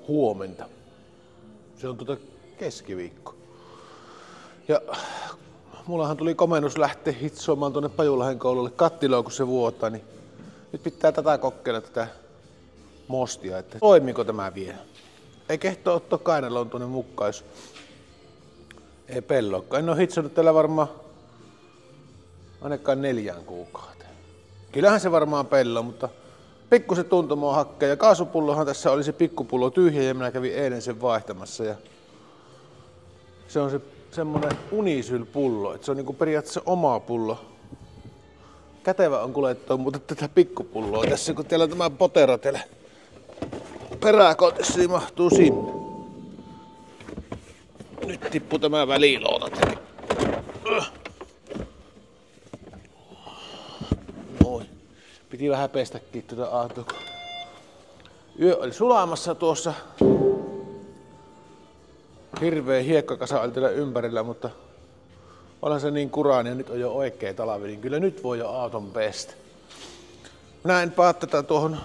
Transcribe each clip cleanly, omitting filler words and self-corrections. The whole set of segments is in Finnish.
huomenta. Se on keskiviikko. Ja mullahan tuli komennus lähteä hitsoamaan tuonne Pajulahden koululle kattiloon, kun se vuotaa, niin nyt pitää tätä kokeilla, tätä mostia, että toimiiko tämä vielä. Ei kehto ottaa kainaloon tuonne mukaan, jos ei pellokaan. En ole hitsonut tällä varmaan ainakaan 4 kuukauteen. Kyllähän se varmaan pello, mutta pikkusen tuntumaa hakkee. Ja kaasupullohan tässä oli se pikkupullo tyhjä ja minä kävin eilen sen vaihtamassa. Ja se on semmonen Unisyl-pullo, että se on niinku periaatteessa oma pullo. Kätevä on kuljettaa mutta tätä pikkupulloa tässä, kun teillä on tämä potero teillä peräkontissa, niin mahtuu sinne. Nyt tippuu tämä väliloota. Noin. Piti vähän pestäkin tuota aatua. Yö oli sulamassa tuossa. Hirveä hiekkakasa oli täällä ympärillä, mutta onhan se niin kuraani ja nyt on jo oikea talvi, niin kyllä nyt voi jo auton pestä. Minä en paa tätä tuohon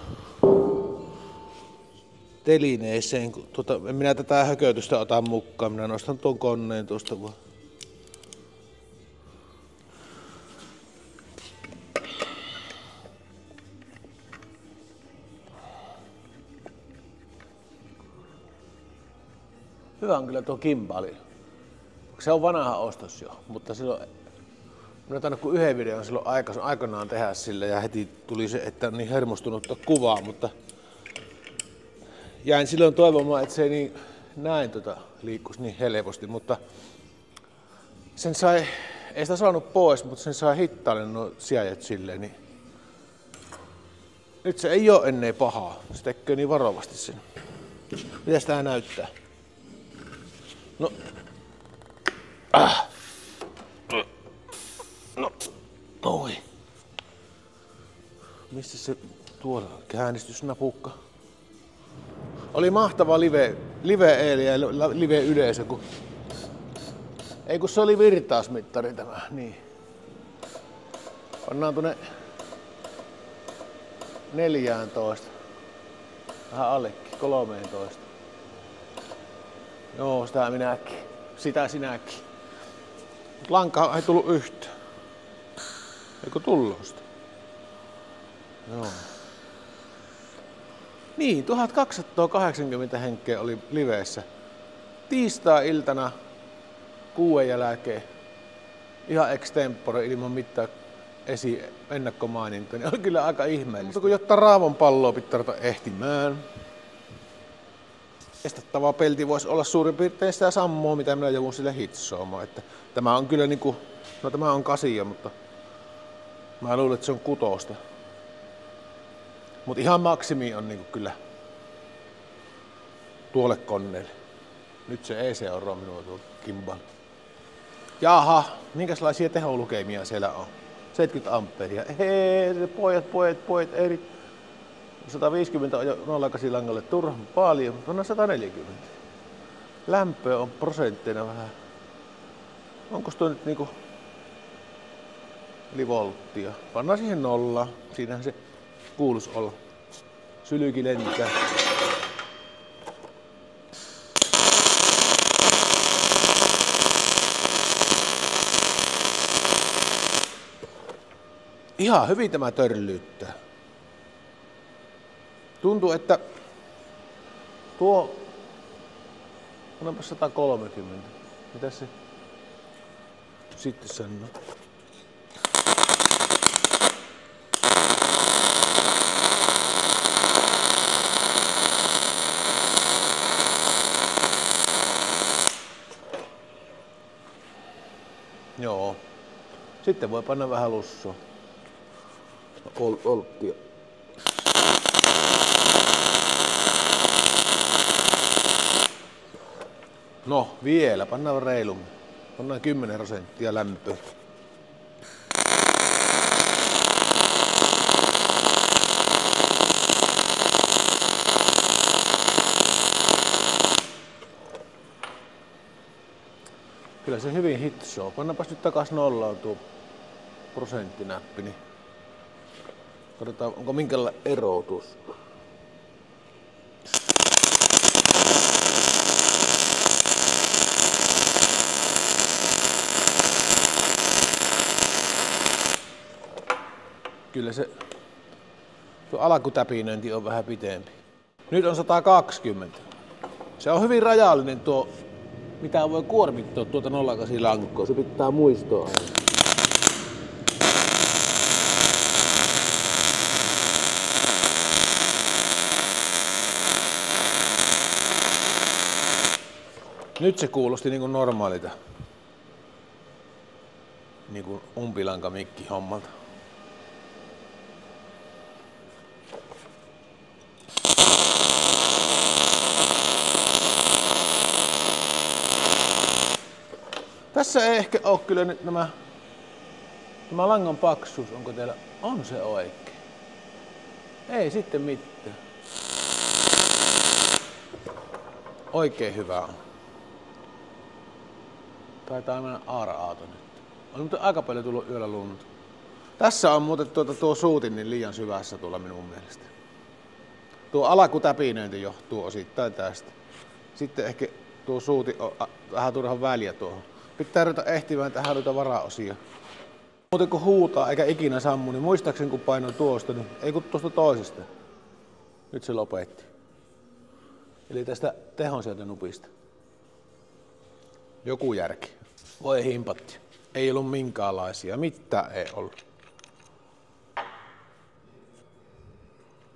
telineeseen, kun en minä tätä hökötystä ota mukaan. Minä nostan tuon koneen tuosta vaan. Hyvä on kyllä tuo kimpali. Se on vanha ostos jo, mutta silloin minä tainnut kuin yhden videon silloin aikanaan tehdä sille ja heti tuli se, että on niin hermostunutta kuvaa, mutta jäin silloin toivomaan, että se ei niin näin liikkuisi niin helposti, mutta sen sai, ei sitä saanut pois, mutta sen sai hittaalle nuo sijajat silleen, niin nyt se ei ole ennen pahaa, se tekee niin varovasti sen. Mitäs tää näyttää? No. No. Oi. Missä se tuolla käännistysnapukka? Oli mahtava live eilen ja live yleisö, kun ei kun se oli virtausmittari tämä, niin. Pannaan tuonne 14. Vähän allekin, 13. Joo, sitä minäkin. Sitä sinäkin. Mut lankaa ei tullut yhtään. Eikö tullut sitä? Joo. Niin, 1280 henkeä oli liveessä. Tiistai-iltana 6 jälkeen. Ihan extempore ilman mitään ennakkomainintoja. Niin oli kyllä aika ihmeellistä. Mutta kun jotta raavon palloa pitää ruveta ehtimään. Testattava pelti voisi olla suurin piirtein sitä sammoa, mitä minä joudun sille hitsoamaan. Että tämä on kyllä niinku, no tämä on 8, mutta mä luulen, että se on 6. Mut ihan maksimi on niinku kyllä tuolle koneelle. Nyt se ei seuraa minua tuolta kimban. Jaha, minkälaisia teholukemia siellä on? 70 amperia. Hei, pojat, eri. 150 on jo 0,8 langalle turhan paljon, mutta on 140. Lämpöä on prosentteina vähän. Onko tuo nyt niinku volttia? Pannaan siihen 0. Siinähän se kuuluisi olla. Sylyki lentää. Ihan hyvin tämä törlyyttää. Tuntuu, että tuo onpa 130. Mitä se sitten sanoo? Joo. Sitten voi panna vähän lussoa. Olttia. No, vielä. Pannaan reilummin. Pannaan 10% lämpöä. Kyllä se hyvin hitsoo. Pannaanpas nyt takas nollaan tuo prosenttinäppi, niin katsotaan onko minkälainen ero tuossa. kyllä se tuo alkutäpinöinti on vähän pitempi. Nyt on 120. Se on hyvin rajallinen tuo, mitä voi kuormittaa tuota 08 lankkoa. Se pitää muistaa aina. Nyt se kuulosti niinku normaalilta. Niinku umpilankamikki hommalta. Tässä ei ehkä ole kyllä nyt nämä langan paksuus, onko teillä, on se oikein? Ei sitten mitään. Oikein hyvä on. Taitaa mennä aara-aato nyt. On muuten aika paljon tullut yöllä lunta. Tässä on muuten tuo suutin niin liian syvässä tuolla minun mielestä. Tuo alkutäpinöinti johtuu osittain tästä. Sitten ehkä tuo suuti on vähän turhan väliä tuohon. Pitää ruveta ehtimään tähän noita varaosia. Muuten kun huutaa eikä ikinä sammu, niin muistaakseni kun painoin tuosta, niin ei kun tuosta toisesta. Nyt se lopetti. Eli tästä tehonsieltänupista. Joku järki. Voi himpatti. Ei ollut minkäänlaisia. Mitään ei ollut.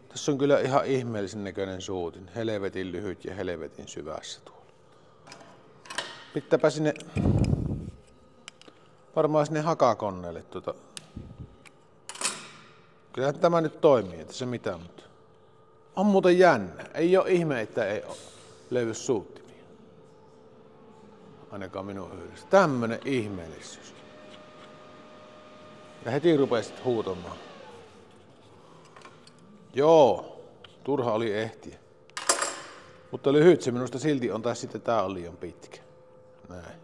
Tässä on kyllä ihan ihmeellisen näköinen suutin. Helvetin lyhyt ja helvetin syvässä tuolla. Pitääpä sinne, varmaan sinne hakakonneelle Kyllähän tämä nyt toimii, että se mitään, mutta on muuten jännä. Ei ole ihme, että ei löydy suuttimia. Ainakaan minun yhdessä. Tämmönen ihmeellisyys. Ja heti rupesi sitten huutamaan. Joo, turha oli ehtiä. Mutta lyhyt se minusta silti on, tai sitten tää on liian pitkä. Näin.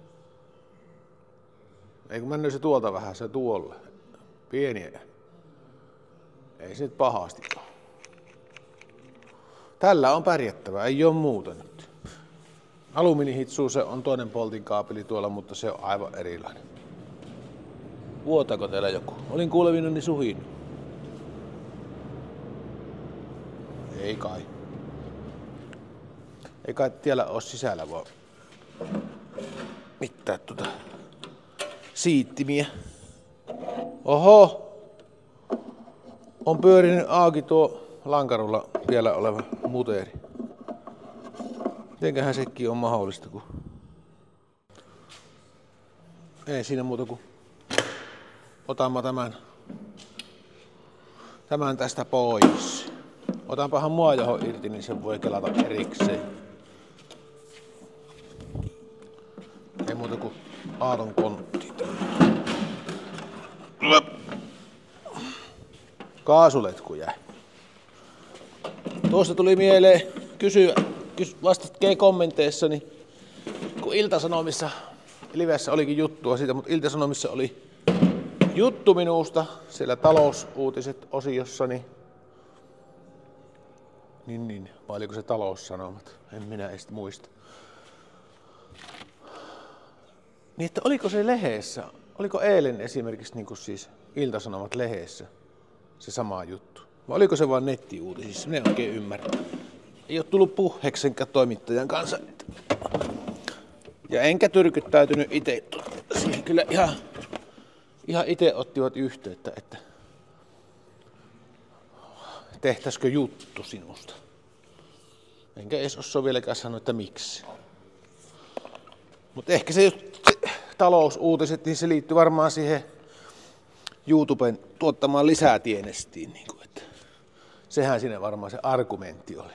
Ei kun mennä se tuolta vähän, se tuolle. Pieniä. Ei se nyt pahasti ole. Tällä on pärjättävä, ei oo muuta nyt. Alumiinihitsu, se on toinen poltin kaapeli tuolla, mutta se on aivan erilainen. Vuotaako teillä joku? Olin kuulevinani suhin. Ei kai. Ei kai tiellä oo sisällä vaan mitään siittimiä. Oho! On pyörinyt auki tuo lankarulla vielä oleva muteri. Mitenköhän sekin on mahdollista, kun ei siinä muuta kuin otamme tämän tästä pois. Otanpahan muojaho irti, niin sen voi kelata erikseen. Ei muuta kuin aaton kontti. Kaasuletku jäi. Tuosta tuli mieleen kysyä, vastattiin kommenteissa, niin kun Ilta-Sanomissa, livessä olikin juttua siitä, mutta Ilta-Sanomissa oli juttu minusta siellä talousuutiset osiossa, niin vai oliko se taloussanomat, en minä edes muista. Niin että oliko se lehdessä, oliko eilen esimerkiksi niin kuin siis Ilta-Sanomat lehdessä se sama juttu? Vai oliko se vain nettiuutisissa? Ne oikein ymmärrä. Ei ole tullut puheeksinkään toimittajan kanssa. Ja enkä tyrkyttäytynyt itse. Siihen kyllä ihan itse ottivat yhteyttä, että tehtäisikö juttu sinusta. Enkä edes osaa vieläkään sanoa, että miksi. Mutta ehkä se talousuutiset, niin se liittyy varmaan siihen YouTuben tuottamaan lisätienestiin. Niin kuin, että sehän siinä varmaan se argumentti oli.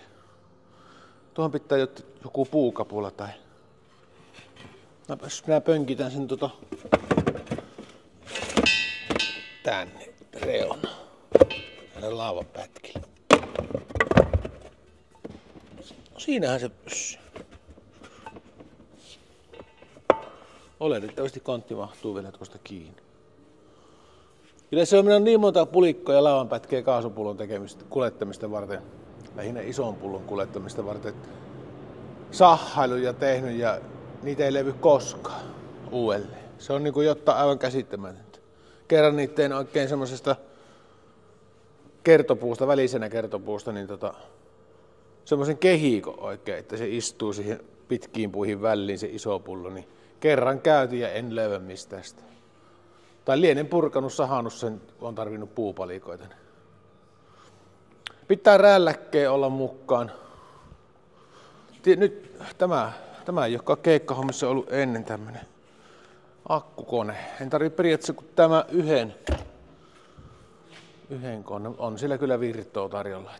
Tuohon pitää joku puukapula tai... Jos minä pönkitän sen tänne reunaan. Tänne laavapätkille. Siinähän se pysyy. Oletettavasti kontti mahtuu vielä tuosta kiinni. Kyllä se on minä niin monta pulikkoa ja laavanpätkiä kaasupullon kuljettamista varten, lähinnä ison pullon kuljettamista varten, sahhailuja tehnyt ja niitä ei levy koskaan uudelleen. Se on niin kuin jotain aivan käsittämätöntä. Kerran niitä tein oikein semmoisesta kertopuusta, välisenä kertopuusta, niin semmoisen kehikon oikein, että se istuu siihen pitkiin puihin väliin se iso pullo, niin kerran käytin ja en löyä mistään sitä. Tai lienen purkanut, sahannut sen, kun on tarvinnut puupalikoita. Pitää rääläkkeen olla mukaan. Nyt tämä ei olekaan keikkahommissa ollut ennen tämmönen akkukone. En tarvitse periaatteessa kuin tämä yhden kone. On sillä kyllä virtoa tarjolla.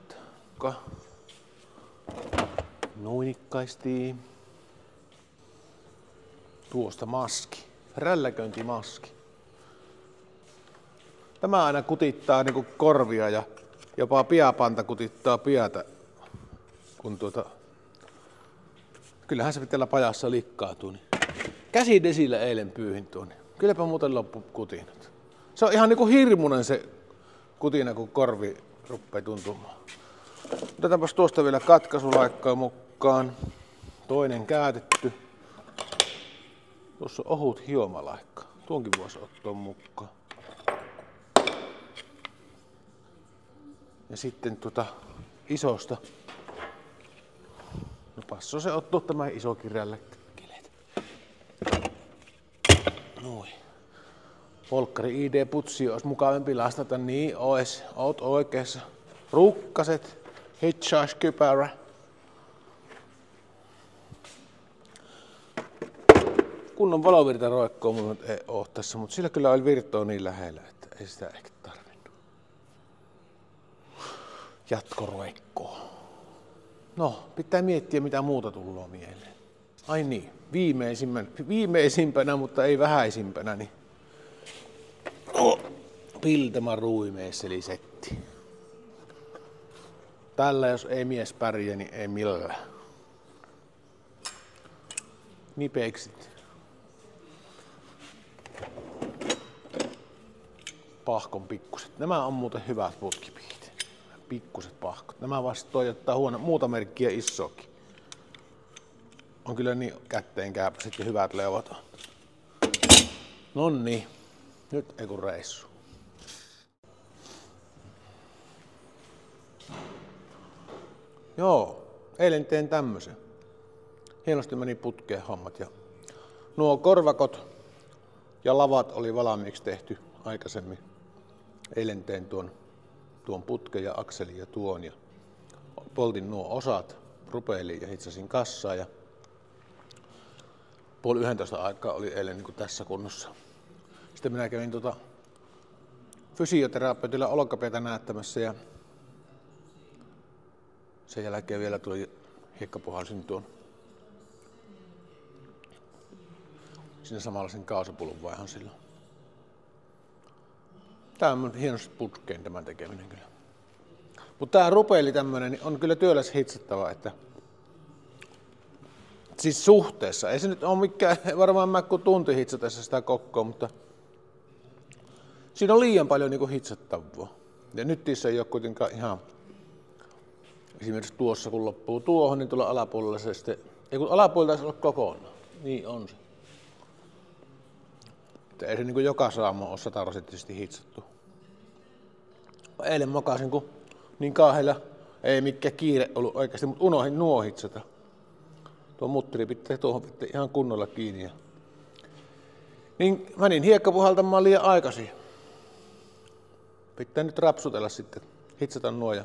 Noinikkaistiin. Tuosta maski. Rälläköintimaski. Tämä aina kutittaa niinku korvia ja jopa piapanta kutittaa piata. Kun kyllähän se pitää pajassa likkaatuu. Niin. Käsidesillä eilen pyyhin tuonne. Kylläpä muuten loppu kutinat. Se on ihan niinku hirmunen se kutina, kun korvi ruppee tuntumaan. Otetaanpas tuosta vielä katkaisulaikkaa mukaan. Toinen käytetty. Tuossa on ohut hiomalaikka. Tuonkin voisi ottaa mukaan. Ja sitten isosta. No passo se ottaa tämä iso kirjallekilet. Noin. Volkkari ID-putsi olisi mukavampi lastata, niin oot oikeassa. Rukkaset, hitchhiking-kypärä. Kunnon valovirta roikkoa mulla nyt ei oo tässä, mutta sillä kyllä oli virtoa niin lähellä, että ei sitä ehkä tarvinnut. Jatkoroikkoa. No, pitää miettiä mitä muuta tullaan mieleen. Ai niin, viimeisimpänä, mutta ei vähäisimpänä, niin Piltema ruimeisselisetti. Tällä jos ei mies pärjää, niin ei millään. Nipeksit. Pahkon pikkuset. Nämä on muuten hyvät putkipiit. Pikkuset pahkot. Nämä vasta toijottaa muuta merkkiä isoakin. On kyllä niin kätteenkääpäiset ja hyvät leuvat on. Nonni. Nyt ei kun reissu. Joo, eilen tein tämmösen. Hienosti meni putkeen hommat. Ja nuo korvakot ja lavat oli valmiiksi tehty aikaisemmin. Eilen tein tuon putken ja akselin ja tuon. Ja poltin nuo osat rupeiliin ja hitsasin kassaa. Ja 10:30 aikaa oli eilen niin kuin tässä kunnossa. Sitten minä kävin fysioterapeutilla olkapäätä näyttämässä ja sen jälkeen vielä tuli hiekkapuhalsin tuon sinne samanlaisen kaasapulun vaihon silloin. Tää on hienosti putkeen tämän tekeminen kyllä. Mutta tää rupeili tämmönen niin on kyllä työläs hitsattava, että siis suhteessa. Ei se nyt ole mikään, varmaan mä kun tunti hitsatessa sitä kokkoa, mutta siinä on liian paljon niinku hitsattavaa. Ja nyt se ei ole kuitenkaan ihan, esimerkiksi tuossa kun loppuu tuohon, niin tuolla alapuolella se sitten, ei kun alapuolella taisi olla kokonaan. Niin on se. Että ei se niinku joka saama ole 100% hitsattu. Eilen mokasin, kun niin kahdella ei mikään kiire ollut oikeasti, mutta unohdin nuo hitsata. Tuo mutteri pitää tuohon ihan kunnolla kiinni. Niin menin hiekkapuhaltamaan liian aikaisin. Pitää nyt rapsutella sitten, hitsata nuo ja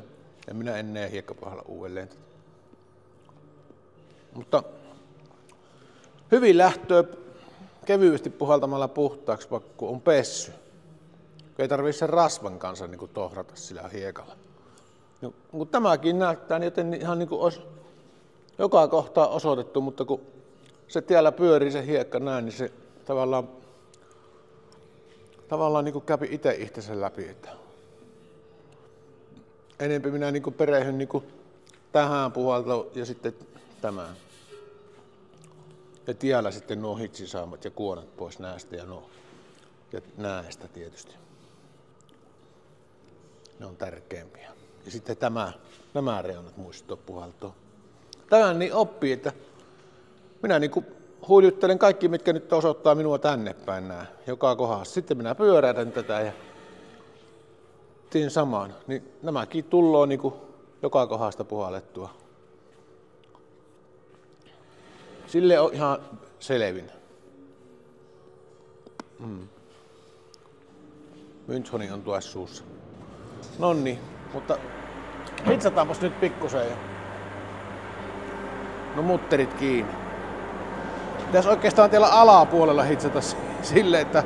minä en hiekkapuhalla uudelleen. Mutta hyvin lähtöä kevyesti puhaltamalla puhtaaksi, vaikka kun on pessy. Ei tarvitse sen rasvan kanssa niin kuin tohrata sillä hiekalla. No, kun tämäkin näyttää, niin joten ihan niin kuin olisi joka kohtaa osoitettu, mutta kun se tiellä pyörii se hiekka näin, niin se tavallaan niin kuin kävi itse itsensä läpi. Että enempi minä niin kuin perehyn niin kuin tähän puhaltelu ja sitten tämän. Ja tiellä sitten nuo hitsisaamat ja kuonat pois näistä ja nuo. Ja näistä tietysti. Ne on tärkeimpiä. Ja sitten nämä reunat muistuttaa puhaltoa. Tämän niin oppii, että minä niin kuin huijuttelen kaikki, mitkä nyt osoittaa minua tänne päin nää, joka kohdassa. Sitten minä pyöräytän tätä ja justiin samaan. Niin nämäkin tulloo niinku joka kohdasta puhallettua. Sille on ihan selvin. Münchoni on tuossa suussa. Nonni, mutta hitsataanpas nyt pikkusen. No mutterit kiinni. Pitäis oikeastaan teillä alapuolella hitsata sille, että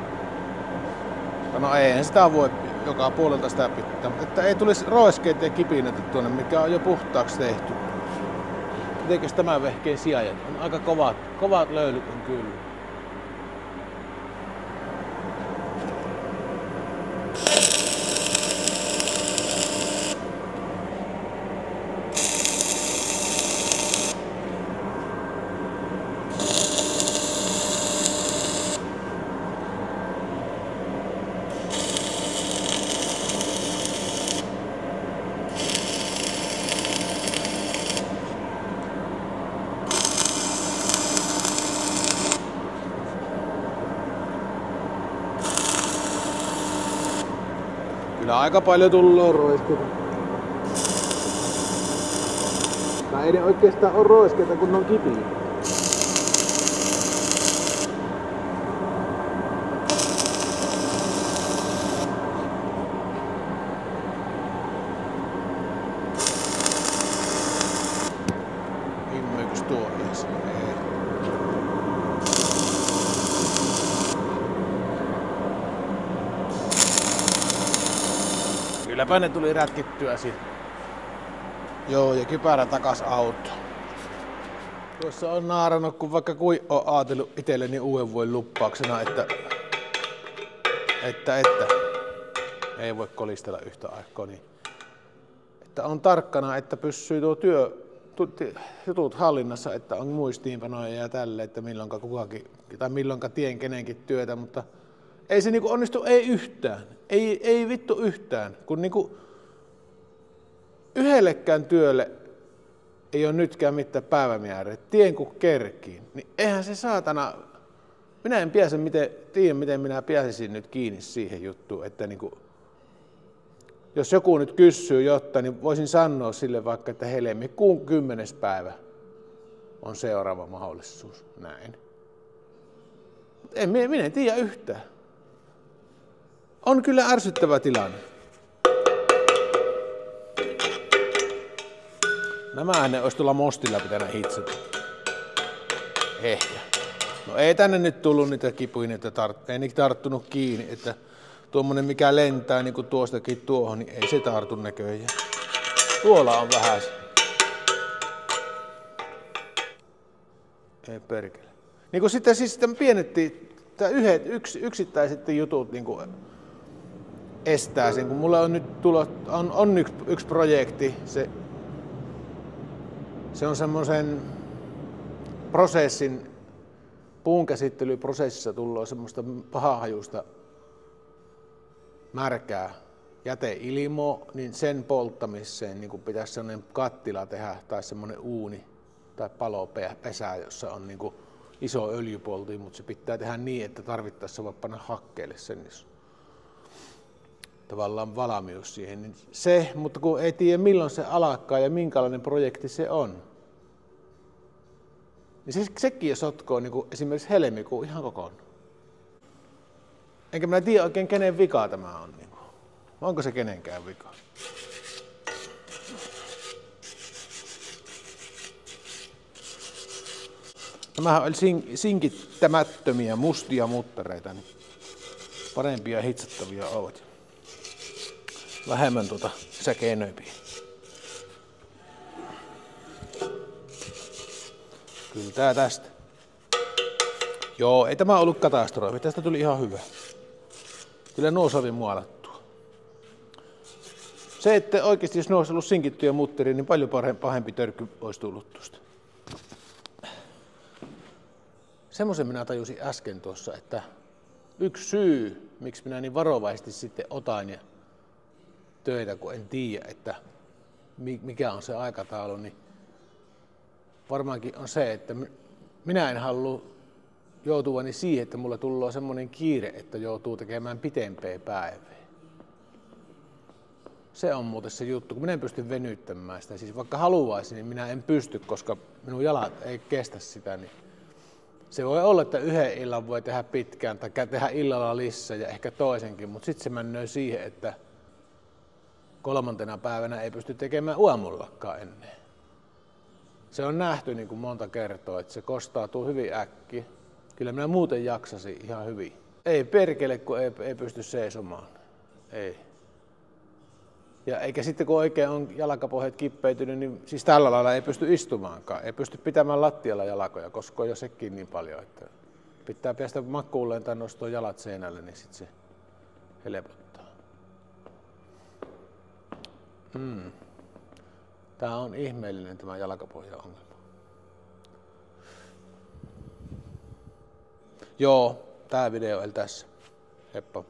no eihän sitä voi joka puolelta sitä pitää, että ei tulisi roiskeita ja kipinöitä tuonne, mikä on jo puhtaaksi tehty. Mitenkäs tämän vehkeen sijaajat? On aika kovat löylyt on kyllä. Kyllä aika paljon tullut roiskeita. Tai ei ne oikeastaan ole roiskeita, kun ne on kipiä. Himmeikös tuo ees? Ei. Kylläpä ne tuli rätkittyä siinä. Joo, ja kypärä takas autoon. Tuossa on naarannut, kun vaikka kuin on ajatellut itselleni uuden vuoden luppauksena, että ei voi kolistella yhtä aikaa, niin että on tarkkana, että pysyy tuo jutut hallinnassa, että on muistiinpanoja ja tälle, että milloinka kukakin tai milloinka tien kenenkin työtä, mutta ei se niinku onnistu, ei yhtään. Ei vittu yhtään, kun niinku yhdellekään työlle ei ole nytkään mitään päivämääriä, tien kun kerkiin, niin eihän se saatana, minä en tiedä miten minä pääsisin nyt kiinni siihen juttuun, että niinku, jos joku nyt kysyy jotta, niin voisin sanoa sille vaikka, että helmikuun 10. päivä on seuraava mahdollisuus, näin. Minä en tiedä yhtään. On kyllä ärsyttävä tilanne. Nämähän ne olisi tuolla mostilla pitänyt hitsata. Ehkä. No ei tänne nyt tullut niitä kipuja, ei niitä tarttunut kiinni, että tuommoinen mikä lentää niin kuin tuostakin tuohon, niin ei se tartu näköjään. Tuolla on vähän. Ei perkele. Niin kuin sitten siis pienettiin, yksittäiset jutut niin kuin estää sen, kun mulla on nyt on yksi projekti, se on semmoisen prosessin, puunkäsittelyprosessissa tullut semmoista pahahajuista märkää jäteilmoa, niin sen polttamiseen niin pitäisi sellainen kattila tehdä tai semmoinen uuni tai palopesä, jossa on niin kuin iso öljypolti, mutta se pitää tehdä niin, että tarvittaessa voi panna hakkeelle sen, jos tavallaan valmius siihen. Niin se, mutta kun ei tiedä milloin se alkaa ja minkälainen projekti se on, niin sekin jo sotkoo niin kuin esimerkiksi helmikuun ihan kokonaan. Enkä mä tiedä oikein kenen vika tämä on. Niin kuin. Onko se kenenkään vika? Nämähän oli sinkittämättömiä mustia muttareita, niin parempia hitsattavia ovat. Vähemmän säkeenöipiä. Kyllä tää tästä. Joo, ei tämä ollut katastrofi. Tästä tuli ihan hyvä. Kyllä nuo sovi muolattua. Se, että oikeasti jos nuo olisi ollut sinkittyjä mutteria, niin paljon pahempi törky olisi tullut tuosta. Semmoisen minä tajusin äsken tuossa, että yksi syy, miksi minä niin varovaisesti sitten otan ja töitä, kun en tiedä, että mikä on se aikataulu, niin varmaankin on se, että minä en halua joutuvani siihen, että mulla tulee semmoinen kiire, että joutuu tekemään pitempää päivää. Se on muuten se juttu, kun minä en pysty venyttämään sitä. Siis vaikka haluaisin, niin minä en pysty, koska minun jalat ei kestä sitä. Niin se voi olla, että yhden illan voi tehdä pitkään tai tehdä illalla lisää ja ehkä toisenkin, mutta sitten se menee siihen, että kolmantena päivänä ei pysty tekemään aamullakaan ennen. Se on nähty niin kuin monta kertaa, että se kostautuu hyvin äkkiä. Kyllä minä muuten jaksasin ihan hyvin. Ei perkele, kun ei pysty seisomaan. Ei. Ja eikä sitten kun oikein on jalkapohjat kippeytynyt, niin siis tällä lailla ei pysty istumaankaan. Ei pysty pitämään lattialla jalkoja, koska on jo sekin niin paljon, että pitää päästä makkuulleen tai nostaa jalat seinälle, niin sitten se helpottaa. Tää on ihmeellinen tämä jalkapohjaongelma. Joo, tää video oli tässä. Heppa.